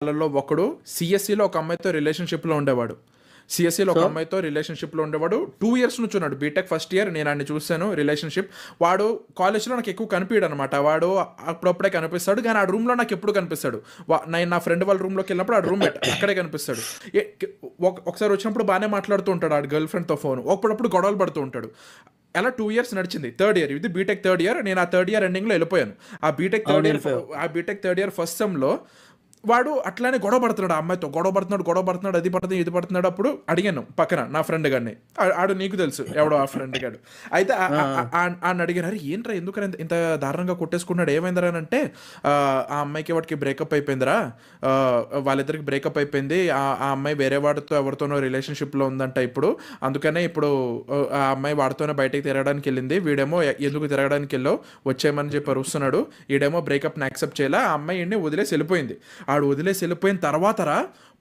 వాళ్ళలో ఒకడు సిఎస్సిలో ఒక అమ్మాయితో రిలేషన్షిప్లో ఉండేవాడు. సిఎస్సిలో ఒక సో అమ్మాయితో రిలేషన్షిప్లో ఉండేవాడు. 2 years నుంచి ఉన్నాడు, బీటెక్ ఫస్ట్ ఇయర్. నేను అన్ని చూశాను రిలేషన్షిప్. వాడు కాలేజ్లో నాకు ఎక్కువ కనిపించాడు అనమాట. వాడు అప్పుడప్పుడే కనిపిస్తాడు, కానీ ఆ రూమ్లో నాకు ఎప్పుడు కనిపిస్తాడు. నేను నా ఫ్రెండ్ వాళ్ళ రూమ్లోకి వెళ్ళినప్పుడు ఆ రూమ్మేట్ అక్కడే కనిపిస్తాడు. ఒకసారి వచ్చినప్పుడు బాగానే మాట్లాడుతూ ఉంటాడు ఆ గర్ల్ ఫ్రెండ్తో ఫోన్. అప్పుడప్పుడు గొడవలు పడుతూ ఉంటాడు. అలా 2 years నడిచింది. థర్డ్ ఇయర్, ఇది బీటెక్ థర్డ్ ఇయర్. నేను ఆ థర్డ్ ఇయర్ ఎండింగ్లో వెళ్ళిపోయాను. ఆ బీటెక్ అవును, థర్డ్ ఇయర్ ఫస్ట్ సెమ్లో వాడు అట్లానే గొడవ పడుతున్నాడు, ఆ అమ్మాయితో గొడవ పడుతున్నాడు, అది పడుతుంది ఇది పడుతున్నాడు. అప్పుడు అడిగాను పక్కన నా ఫ్రెండ్ గారిని, ఆడు నీకు తెలుసు ఎవడో ఆ ఫ్రెండ్ గాడు. అయితే ఆయన అడిగాను, అరే ఏంట్రా ఎందుకని ఇంత దారుణంగా కొట్టేసుకున్నాడు, ఏమైందిరా అని అంటే, ఆ అమ్మాయికి వాడికి బ్రేకప్ అయిపోయిందిరా, వాళ్ళిద్దరికి బ్రేకప్ అయిపోయింది, ఆ అమ్మాయి వేరే వాడితో ఎవరితోనో రిలేషన్షిప్లో ఉందంట ఇప్పుడు, అందుకనే ఇప్పుడు ఆ అమ్మాయి వాడితోనే బయటకు తిరగడానికి వెళ్ళింది, వీడేమో ఎందుకు తిరగడానికి వెళ్ళావు వచ్చేయమని చెప్పి అరుస్తున్నాడు, ఈడేమో బ్రేకప్ని యాక్సెప్ట్ చేయాలా, ఆ అమ్మాయి వదిలేసి వెళ్ళిపోయింది. ఆడు వదిలేసి వెళ్ళిపోయిన తర్వాత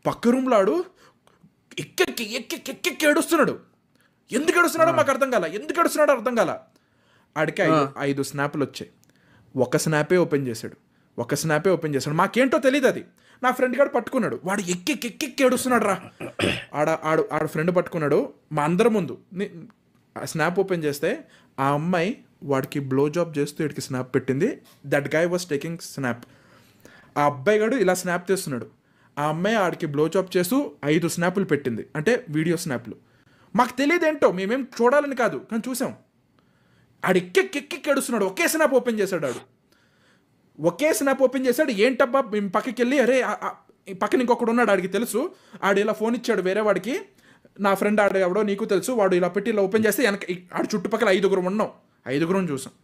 పక్క రూమ్లో ఆడు ఎక్కి ఏడుస్తున్నాడు. ఎందుకు ఏడుస్తున్నాడో మాకు అర్థం కాల. ఆడికి 5 స్నాప్లు వచ్చాయి. ఒక స్నాపే ఓపెన్ చేశాడు. మాకేంటో తెలియదు అది. నా ఫ్రెండ్ గారు పట్టుకున్నాడు, వాడు ఎక్కి ఏడుస్తున్నాడు రా. ఆడ ఫ్రెండ్ పట్టుకున్నాడు మా అందరి ముందు. ఆ స్నాప్ ఓపెన్ చేస్తే ఆ అమ్మాయి వాడికి బ్లో జాబ్ చేస్తూ వీడికి స్నాప్ పెట్టింది. That guy was taking snap. ఆ అబ్బాయి గాడు ఇలా స్నాప్ తీస్తున్నాడు, ఆ అమ్మాయి ఆడికి బ్లో చాప్ చేస్తూ 5 స్నాపులు పెట్టింది, అంటే వీడియో స్నాప్లు. మాకు తెలియదేంటో, మేమేం చూడాలని కాదు, కానీ చూసాం. ఆడు ఎక్కి ఏడుస్తున్నాడు. ఒకే స్నాప్ ఓపెన్ చేశాడు. ఏంటబ్బా మేము పక్కకి వెళ్ళి, అరే పక్కన ఇంకొకడు ఉన్నాడు ఆడికి తెలుసు, ఆడు ఇలా ఫోన్ ఇచ్చాడు వేరే వాడికి, నా ఫ్రెండ్ ఆడు ఎవడో నీకు తెలుసు, వాడు ఇలా పెట్టి ఇలా ఓపెన్ చేస్తే వెనక ఆడు చుట్టుపక్కల 5 ఉన్నాం, 5 చూసాం.